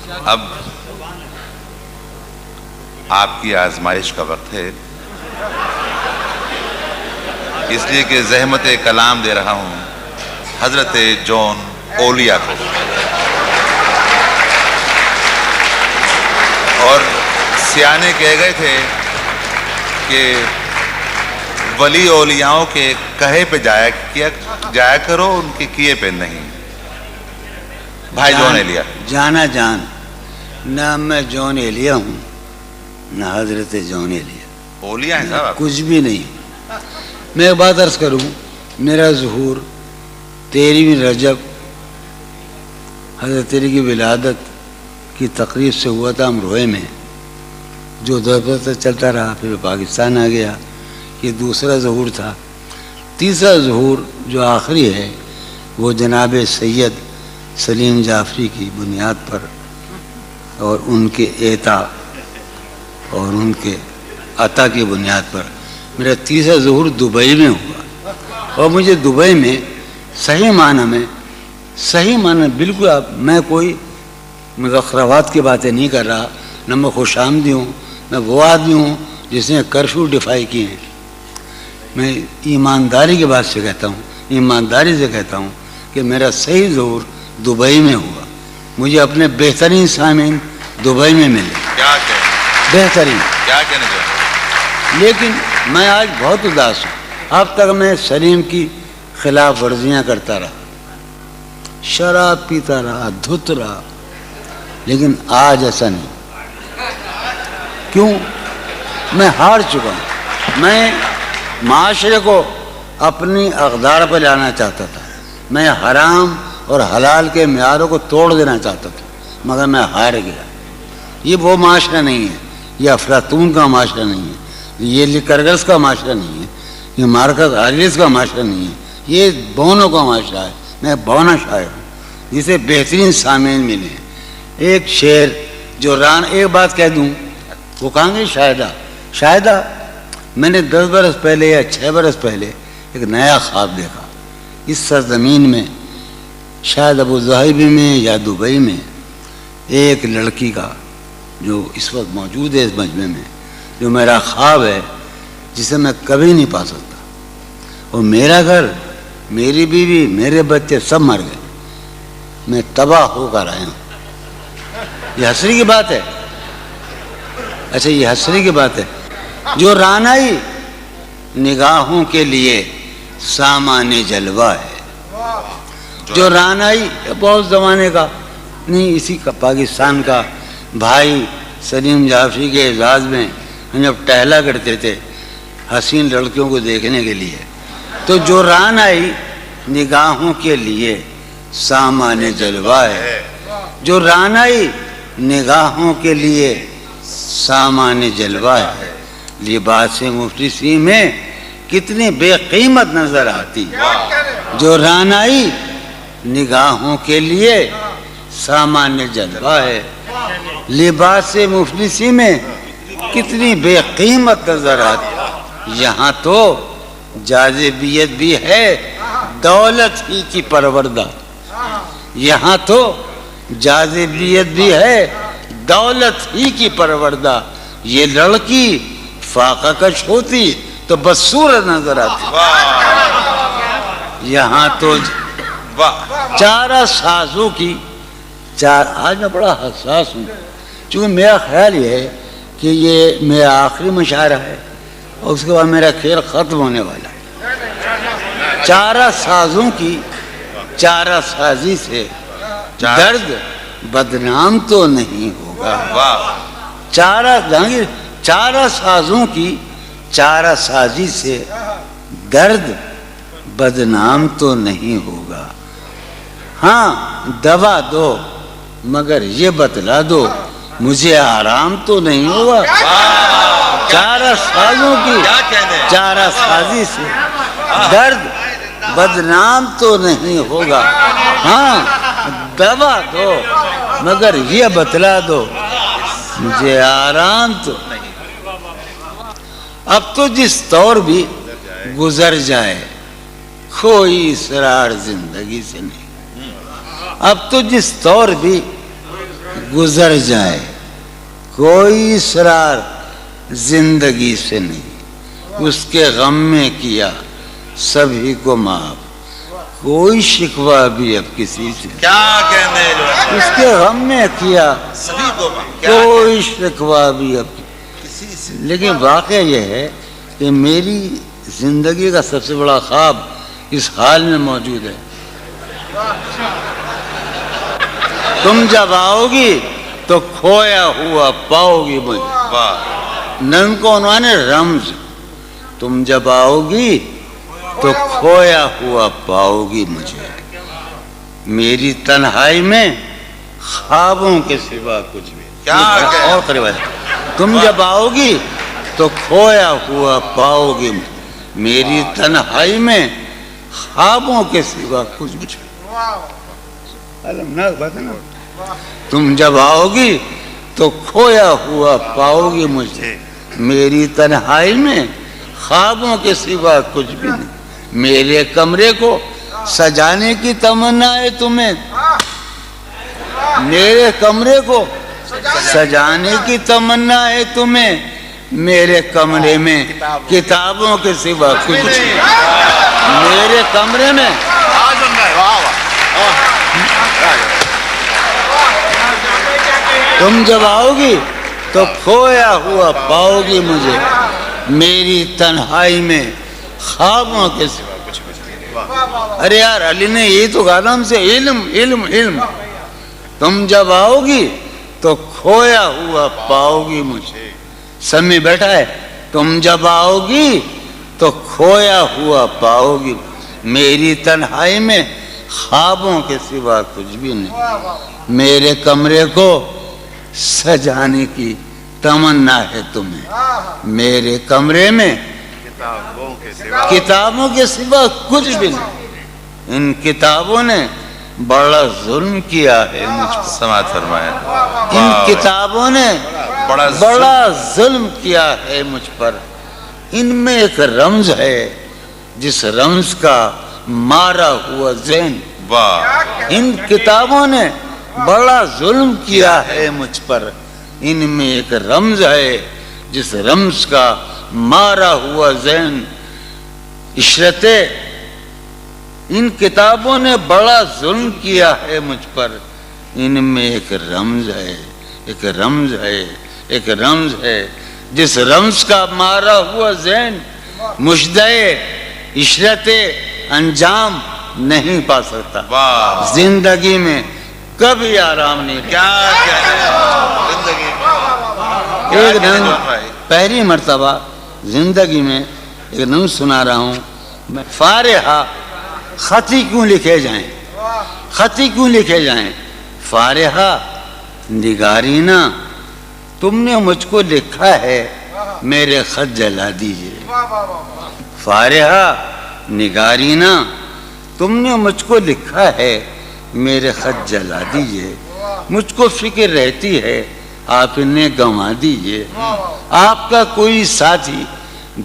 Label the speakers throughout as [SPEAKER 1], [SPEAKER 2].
[SPEAKER 1] اب آپ کی آزمائش کا وقت ہے، اس لیے کہ زحمت کلام دے رہا ہوں حضرت جون اولیا کو. اور سیانے کہہ گئے تھے کہ ولی اولیاؤں کے کہے پہ جایا کرو، ان کے کیے پہ نہیں. بھائی جون ایلیا
[SPEAKER 2] جانا جان، نہ میں جون ایلیا ہوں نہ حضرت جون ایلیا،
[SPEAKER 1] اولیاء ہیں صاحب،
[SPEAKER 2] کچھ بھی نہیں. میں ایک بات عرض کروں، میرا ظہور 13 رجب حضرت علی کی ولادت کی تقریب سے ہوا تھا امروہے میں، جو دور چلتا رہا، پھر پاکستان آ گیا. یہ دوسرا ظہور تھا. تیسرا ظہور جو آخری ہے وہ جناب سید سلیم جعفری کی بنیاد پر اور ان کے اعطا اور ان کے عطا کی بنیاد پر میرا تیسرا ظہور دبئی میں ہوا. اور مجھے دبئی میں صحیح معنی بالکل میں کوئی مزخرفات کی باتیں نہیں کر رہا، نہ میں خوش آمدی ہوں، میں وہ آدمی ہوں جس نے کرفیو ڈیفائی کیے ہیں. میں ایمانداری کی بات سے کہتا ہوں، ایمانداری سے کہتا ہوں کہ میرا صحیح ظہور دبئی میں ہوا. مجھے اپنے بہترین سامعین دبئی میں ملے، بہترین.
[SPEAKER 1] کیا کہنا چاہتے؟
[SPEAKER 2] لیکن میں آج بہت اداس ہوں. اب تک میں سلیم کی خلاف ورزیاں کرتا رہا، شراب پیتا رہا، دھت رہا، لیکن آج ایسا نہیں. کیوں؟ میں ہار چکا ہوں. میں معاشرے کو اپنی اقدار پر لانا چاہتا تھا، میں حرام اور حلال کے معیاروں کو توڑ دینا چاہتا تھا، مگر میں ہار گیا. یہ وہ معاشرہ نہیں ہے، یہ افلاطون کا معاشرہ نہیں ہے، یہ لیکرگس کا معاشرہ نہیں ہے، یہ مارکس آریس کا معاشرہ نہیں ہے، یہ بونوں کا معاشرہ ہے. میں بونا شاعر ہوں جسے بہترین سامعین ملے ہیں. ایک شعر جو ایک بات کہہ دوں، وہ کہاں گے شاہدہ میں نے 10 برس پہلے یا 6 برس پہلے ایک نیا خواب دیکھا. اس سرزمین میں شاید ابو ظہبی میں یا دبئی میں ایک لڑکی کا جو اس وقت موجود ہے اس مجمع میں، جو میرا خواب ہے، جسے میں کبھی نہیں پا سکتا. اور میرا گھر، میری بیوی، میرے بچے سب مر گئے، میں تباہ ہو کر آیا ہوں. یہ حسری کی بات ہے. اچھا یہ حسری کی بات ہے. جو رانائی نگاہوں کے لیے سامان جلوہ ہے، جو رانائی بہت زمانے کا نہیں، اسی کا پاکستان کا بھائی سلیم جعفری کے اعزاز میں ہم جب ٹہلا کرتے تھے حسین لڑکیوں کو دیکھنے کے لیے، تو جو رانائی نگاہوں کے لیے سامان جلوہ ہے، جو رانائی نگاہوں کے لیے سامان جلوہ ہے، لباس مفلسی میں کتنی بے قیمت نظر آتی. جو رانائی نگاہوں کے لیے سامان جلوہ ہے، لباس مفلسی میں کتنی بے قیمت نظر آتی. یہاں تو جاذبیت بھی ہے دولت ہی کی پروردہ، یہاں تو جاذبیت بھی ہے دولت ہی کی پروردہ. یہ لڑکی فاقہ کش ہوتی تو بدصورت نظر آتی. یہاں تو چارہ سازوں کی آج میں بڑا حساس ہوں، چونکہ میرا خیال یہ ہے کہ یہ میرا آخری مشاعرہ ہے اور اس کے بعد میرا کھیل ختم ہونے والا ہے. چارہ سازوں کی چارہ سازی سے درد بدنام تو نہیں ہوگا. چارہ سازوں کی چارہ سازی سے درد بدنام تو نہیں ہوگا. ہاں دوا دو مگر یہ بتلا دو مجھے آرام تو نہیں ہوگا. چارہ سازوں کی چارہ سازی سے درد بدنام تو نہیں ہوگا. ہاں دوا دو مگر یہ بتلا دو مجھے آرام تو نہیں. اب تو جس طور بھی گزر جائے کوئی اسرار زندگی سے نہیں. اب تو جس طور بھی گزر جائے، کوئی اسرار زندگی سے نہیں، اس کے غم میں کیا سبھی کو معاف، کوئی شکوہ بھی اب کسی سے،
[SPEAKER 1] کیا کہنے لگے،
[SPEAKER 2] اس کے غم میں کیا
[SPEAKER 1] سبھی کو کیا
[SPEAKER 2] کوئی شکوہ بھی اب
[SPEAKER 1] کسی سے۔
[SPEAKER 2] لیکن واقعہ یہ ہے کہ میری زندگی کا سب سے بڑا خواب اس حال میں موجود ہے، تم جب آؤ گی تو کھویا ہوا پاؤ گی مجھے،
[SPEAKER 1] واہ،
[SPEAKER 2] نن کو عنوان ہے رمز، تم جب آؤ گی تو کھویا ہوا پاؤ گی مجھے، میری تنہائی میں خوابوں کے سوا کچھ بھی،
[SPEAKER 1] کیا
[SPEAKER 2] اور قریب ہے، تم جب آؤ گی تو کھویا ہوا پاؤ گی میری تنہائی میں خوابوں کے سوا کچھ بھی، المناک بات ہے نا، تم جب آؤ گی تو کھویا ہوا پاؤ گی مجھے، میری تنہائی میں خوابوں کے سوا کچھ بھی نہیں، میرے کمرے کو سجانے کی تمنا ہے تمہیں، میرے کمرے کو سجانے کی تمنا ہے تمہیں، میرے کمرے میں کتابوں کے سوا کچھ نہیں، میرے کمرے میں تم جب آؤ گی تو کھویا ہوا پاؤ گی مجھے، میری تنہائی میں خوابوں کے سوا کچھ نہیں۔ ارے یار علی نے یہی تو کہا نا ہم سے، علم علم علم، تم جب آؤ گی تو کھویا ہوا پاؤ گی مجھے، سمی بیٹھا ہے، تم جب آؤ گی تو کھویا ہوا پاؤ گی، میری تنہائی میں خوابوں کے سوا کچھ بھی نہیں، میرے کمرے کو سجانے کی تمنا ہے تمہیں، میرے کمرے میں کتابوں کے سوا کچھ بھی نہیں، ان کتابوں نے بڑا ظلم کیا ہے مجھ پر،
[SPEAKER 1] سماعت فرمائے،
[SPEAKER 2] ان کتابوں نے بڑا ظلم کیا ہے مجھ پر، ان میں ایک رمز ہے جس رمز کا مارا ہوا ذہن،
[SPEAKER 1] واہ،
[SPEAKER 2] ان کتابوں نے بڑا ظلم کیا ہے مجھ پر، ان میں ایک رمز ہے جس رمز کا مارا ہوا ذہن، عشرت، ان کتابوں نے بڑا ظلم کیا ہے مجھ پر، ان میں ایک رمز ہے، ایک رمز ہے، ایک رمز ہے جس رمز کا مارا ہوا ذہن مجدے عشرت انجام نہیں پا سکتا،
[SPEAKER 1] واہ،
[SPEAKER 2] زندگی میں کبھی آرام نہیں،
[SPEAKER 1] کیا کہنے زندگی
[SPEAKER 2] ایک دن پہلی مرتبہ زندگی میں ایک نظم سنا رہا ہوں میں، فارحہ خطی کیوں لکھے جائیں، خطی کیوں لکھے جائیں، فارحہ نگارینا تم نے مجھ کو لکھا ہے میرے خط جلا دیجئے، فارحہ نگارینا تم نے مجھ کو لکھا ہے میرے خط جلا دیجئے، مجھ کو فکر رہتی ہے آپ انہیں گنوا دیجئے، آپ کا کوئی ساتھی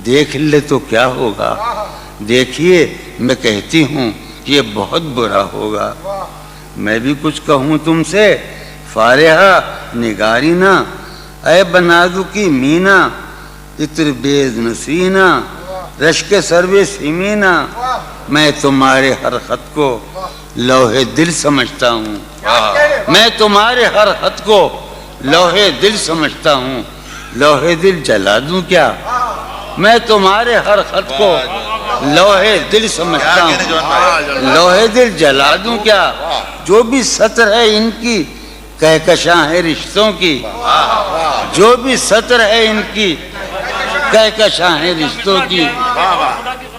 [SPEAKER 2] دیکھ لے تو کیا ہوگا، دیکھیے میں کہتی ہوں یہ بہت برا ہوگا، میں بھی کچھ کہوں تم سے، فارحہ نگارینا اے بنادو کی مینا، عطر بیز نسینا رشک سروے سیمینا، میں تمہارے ہر خط کو لوح دل سمجھتا ہوں، میں تمہارے ہر خط کو لوح دل سمجھتا ہوں، لوح دل جلا دوں کیا، میں تمہارے ہر خط کو لوح دل سمجھتا ہوں، لوح دل جلا دوں کیا، جو بھی سطر ہے ان کی کہکشاں ہے رشتوں کی، جو بھی سطر ہے ان کی کہکشاں ہے رشتوں کی،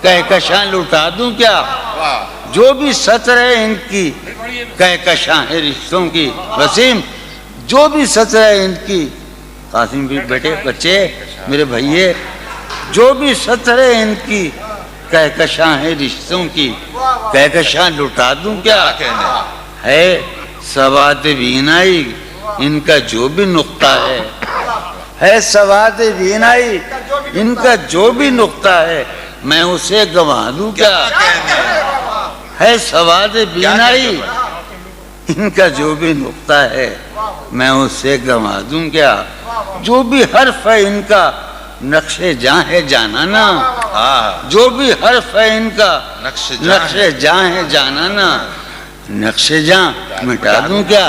[SPEAKER 2] کہکشاں لٹا دوں کیا، جو بھی سطر ہے ان کی کہکشاں ہے رشتوں کی، وسیم جو بھی سطر ہے ان کی، قاسم بھی بیٹے بچے میرے بھائیے، جو بھی سطر ہے ان کی کہکشاں ہے رشتوں کی، کہکشاں لٹا دوں کیا، ہے سواد بینائی ان کا جو بھی نقطہ ہے سواد بینائی ان کا جو بھی نقطہ ہے میں اسے گنوا دوں کیا، ہے سواد بینائی ان کا جو بھی نقطہ ہے میں اسے گنوا دوں کیا؟ جو بھی حرف ہے ان کا نقش جاں ہے جانانا، جو بھی حرف ہے ان کا نقش جاں ہے جانانا، نقش جاں مٹا دوں کیا؟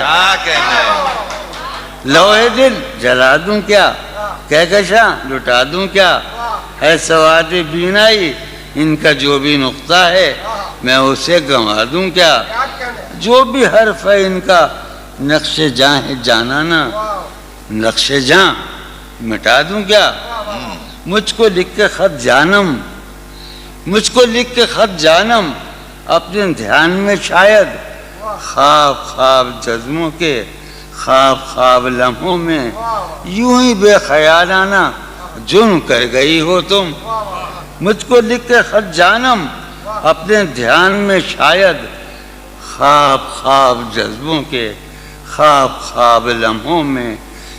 [SPEAKER 2] لوہے دل جلا دوں کیا؟ کہکشاں لٹا دوں کیا؟ ہے سواد بینائی ان کا جو بھی نقطہ ہے میں اسے گنوا دوں کیا؟ جو بھی حرف ہے ان کا نقش جاں ہے جانانا، نقش جاں مٹا دوں کیا؟ مجھ کو لکھ کے خط جانم، مجھ کو لکھ کے خط جانم، اپنے دھیان میں شاید خواب خواب جذبوں کے خواب خواب لمحوں میں یوں ہی بے خیالانہ جرم کر گئی ہو تم۔ مجھ کو لکھ کے خط جانم، اپنے دھیان میں شاید خواب خواب جذبوں کے خواب خواب لمحوں میں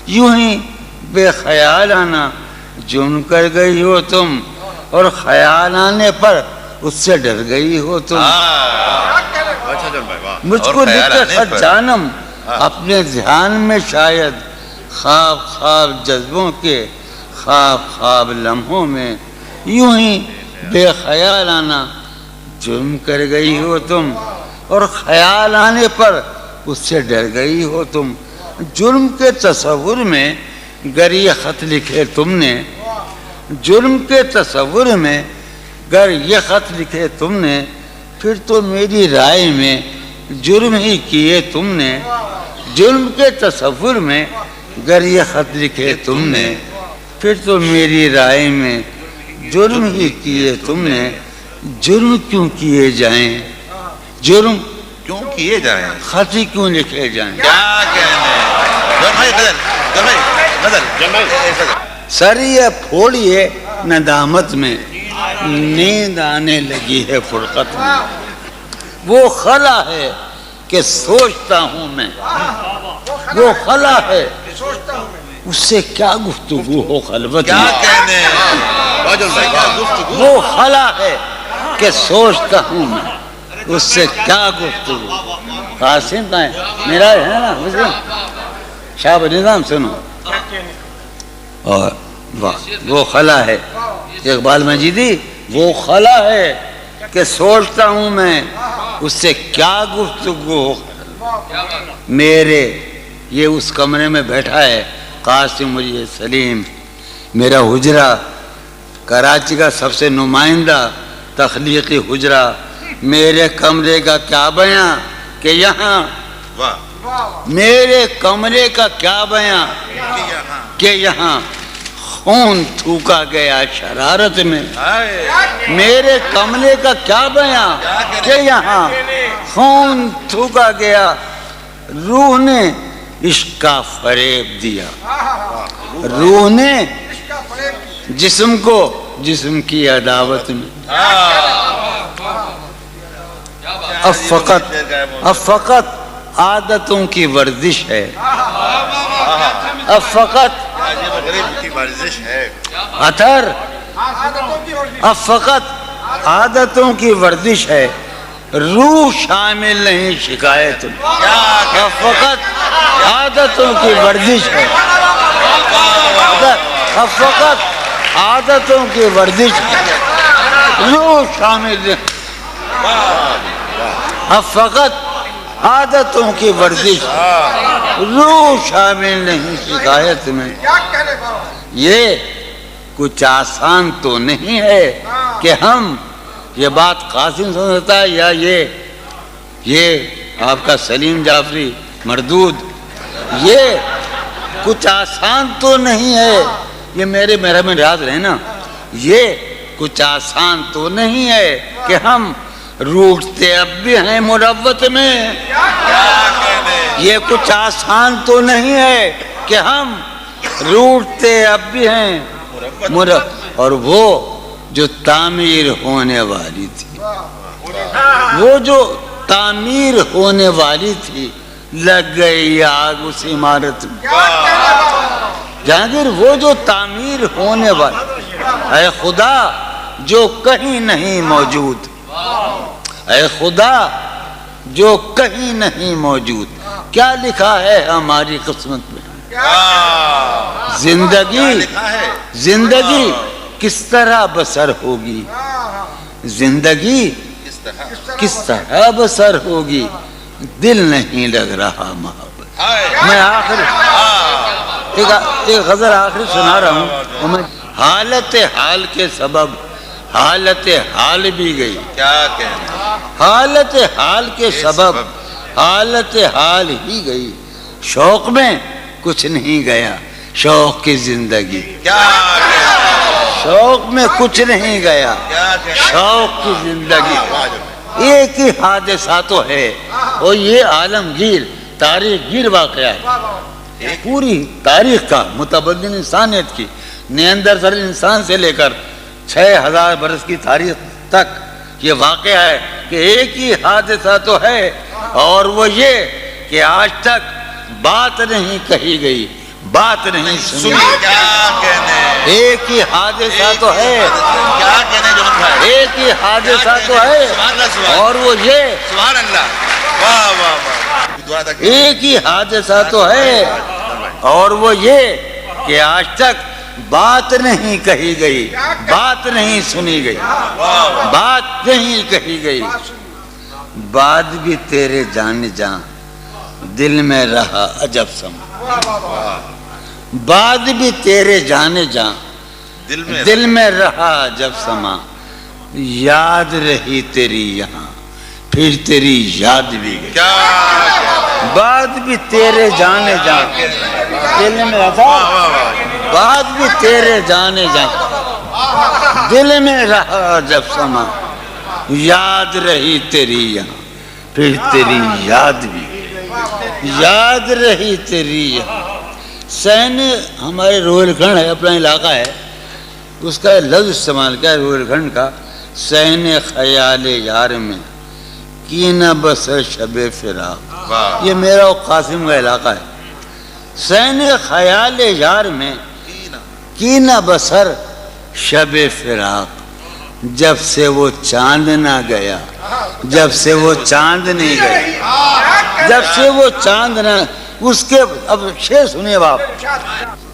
[SPEAKER 2] یوں ہی بے خیالانہ جرم کر گئی ہو تم، اور خیال آنے پر اس سے ڈر گئی ہو تم۔ مجھ کو لکھ کے خط جانم، اپنے دھیان میں شاید خواب خواب جذبوں کے خواب خواب لمحوں میں یوں ہی بے خیالانہ جرم کر گئی ہو تم، اور خیال آنے پر اس سے ڈر گئی ہو تم۔ جرم کے تصور میں گر یہ خط لکھے تم نے، جرم کے تصور میں گر یہ خط لکھے تم نے، پھر تو میری رائے میں جرم ہی کیے تم نے۔ جرم کے تصور میں گر یہ خط لکھے تم نے، پھر تو میری رائے میں جرم ہی کیے تم نے۔ جرم کیوں کیے جائیں، جرم
[SPEAKER 1] کیوں کیے جائیں،
[SPEAKER 2] خط ہی کیوں لکھے جائیں؟
[SPEAKER 1] کیا کہنے
[SPEAKER 2] سر یہ پھوڑیے ندامت میں، نیند آنے لگی ہے فرقت میں۔ وہ خلا ہے کہ سوچتا ہوں میں، وہ خلا ہے اس سے کیا گفتگو ہو خلوت
[SPEAKER 1] کیا
[SPEAKER 2] میں۔
[SPEAKER 1] کہنے
[SPEAKER 2] وہ خلا ہے کہ سوچتا ہوں میں، اس سے کیا گفتگو۔ قاسم کا ہے میرا ہے نا شاہ نظام سنو، اور وہ خلا ہے اقبال مجیدی، وہ خلا ہے کہ سوچتا ہوں میں، اس سے کیا گفتگو ہو۔ میرے یہ اس کمرے میں بیٹھا ہے قاسم مجید سلیم، میرا حجرہ کراچی کا سب سے نمائندہ تخلیقی حجرہ، میرے کمرے کا کیا بیاں کہ یہاں، میرے کمرے کا کیا بیاں کہ یہاں خون تھوکا گیا شرارت میں۔ میرے کمرے کا کیا بیاں کہ یہاں خون تھوکا گیا، روح نے عشق کا فریب دیا، روح نے جسم کو جسم کی عداوت میں۔ اب فقط عادتوں کی ورزش ہے، اب فقط اثر، اب فقط عادتوں کی ورزش ہے، روح شامل نہیں شکایت میں۔ اب فقط عادتوں کی ورزش ہے، اب فقط عادتوں کی ورزش ہے، روح شامل نہیں۔ اب فقط عادتوں کی ورزش، روح شامل نہیں شکایت میں۔ یہ کچھ آسان تو نہیں ہے کہ ہم، یہ بات قاسم سمجھتا ہے یا یہ آپ کا سلیم جعفری مردود، یہ کچھ آسان تو نہیں ہے، یہ میرے میں یاد رہے نا، یہ کچھ آسان تو نہیں ہے کہ ہم روٹتے اب بھی ہیں مروت میں۔ یہ کچھ آسان تو نہیں ہے کہ ہم روٹتے اب بھی ہیں اور وہ جو تعمیر ہونے والی تھی، وہ جو تعمیر ہونے والی تھی، لگ گئی آگ اس عمارت میں۔ جہانگیر وہ جو تعمیر ہونے والی، اے خدا جو کہیں نہیں موجود، اے خدا جو کہیں نہیں موجود. کیا لکھا ہے ہماری قسمت میں؟ زندگی کس طرح بسر ہوگی؟ زندگی کس طرح بسر ہوگی؟ دل نہیں لگ رہا محبت. میں آخر ایک غزل آخری سنا رہا ہوں. حالت حال کے سبب حالت حال بھی گئی.
[SPEAKER 1] کیا کہنا؟
[SPEAKER 2] حالت حال کے سبب حالت حال ہی گئی. شوق میں کچھ نہیں گیا شوق کی زندگی.
[SPEAKER 1] کیا کہنا؟
[SPEAKER 2] شوق میں کچھ نہیں گیا شوق کی زندگی. ایک ہی حادثہ تو ہے اور یہ عالمگیر تاریخ گیر واقعہ ہے. پوری تاریخ کا متبدل انسانیت کی نیاندرتال انسان سے لے کر 6000 برس کی تاریخ تک یہ واقعہ ہے کہ ایک ہی حادثہ تو ہے اور وہ یہ کہ آج تک بات نہیں کہی گئی بات نہیں سنی.
[SPEAKER 1] کیا کہنے؟
[SPEAKER 2] ایک ہی حادثہ تو ہے.
[SPEAKER 1] کیا کہنے جو بھائی؟
[SPEAKER 2] ایک ہی حادثہ تو ہے اور وہ یہ.
[SPEAKER 1] سبحان اللہ. واہ واہ واہ.
[SPEAKER 2] ایک ہی حادثہ تو ہے اور وہ یہ کہ آج تک بات نہیں کہی گئی بات نہیں سنی گئی بات نہیں کہی گئی. بات بھی تیرے جان جان دل میں رہا عجب سما. بات بھی تیرے جانے جان دل میں رہا عجب سما. یاد رہی تیری یہاں پھر تیری یاد بھی گئی. بات بھی تیرے جانے جان دل میں رہا بات بھی تیرے جانے جان دل میں رہا جب سما. یاد رہی تیری یہاں پھر تیری یاد بھی یاد رہی تیری یہاں. سین ہمارے روہیل کھنڈ ہے اپنا علاقہ ہے اس کا لفظ استعمال کیا ہے روہیل کھنڈ کا. سین خیال یار میں کی نہ بسر شب فراق. یہ میرا و قاسم کا علاقہ ہے. سین خیال یار میں کی نہ بسر شب فراق. جب سے وہ چاند نہ گیا جب سے وہ چاند نہیں گیا جب سے وہ چاند نہ اس کے اب شعر سنیے باپ.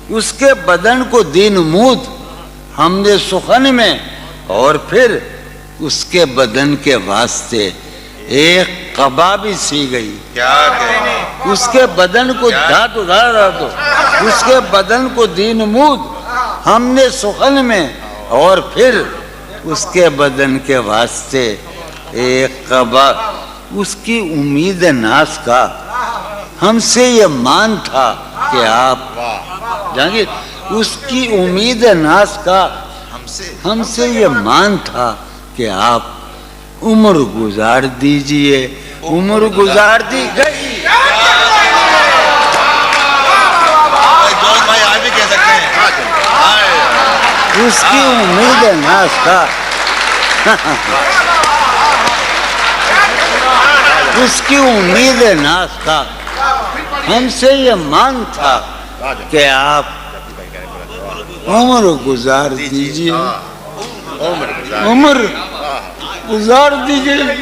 [SPEAKER 2] اس کے بدن کو دین مود ہم نے سخن میں اور پھر اس کے بدن کے واسطے ایک قبا بھی سی گئی. اس کے بدن کو اس کے بدن کو دین مود ہم نے سخن میں اور پھر اس کے بدن کے واسطے ایک قبا. اس کی امید ناز کا ہم سے یہ مان تھا کہ آپ جانگیر اس کی امید ناز کا ہم سے یہ مان تھا کہ آپ عمر گزار دیجئے. عمر گزار دی گئی. اس کی امید ناز کا اس کی امید ناز کا ہم سے یہ مان تھا کہ آپ عمر گزار دیجئے. عمر گزار دیجئے.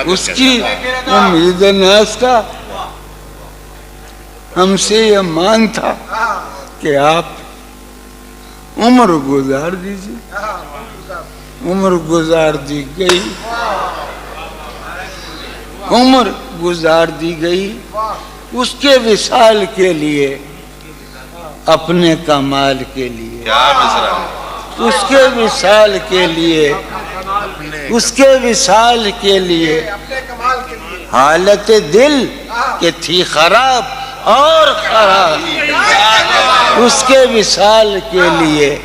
[SPEAKER 2] اس کی امید ناز کا ہم سے یہ مان تھا کہ آپ عمر گزار دیجئے. عمر گزار دی گئی. عمر گزار دی گئی اس کے وصال کے لیے اپنے کمال کے لیے. اس کے وصال کے لیے اس کے وصال کے لیے حالت دل کہ تھی خراب اور خراب. اس کے وصال کے لیے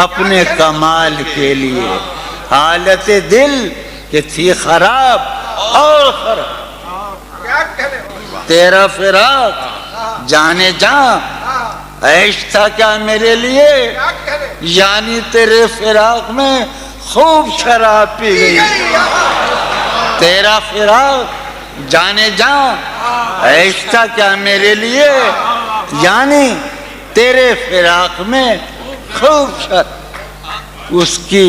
[SPEAKER 2] اپنے کمال کے لیے حالت دل کہ تھی خراب اور خراب. تیرا فراق جانے جاں عیش تھا کیا میرے لیے یعنی تیرے فراق میں خوب شراب پی گئی. تیرا فراق جانے جاں عیش تھا کیا میرے لیے یعنی تیرے فراق میں خوب شراب. اس کی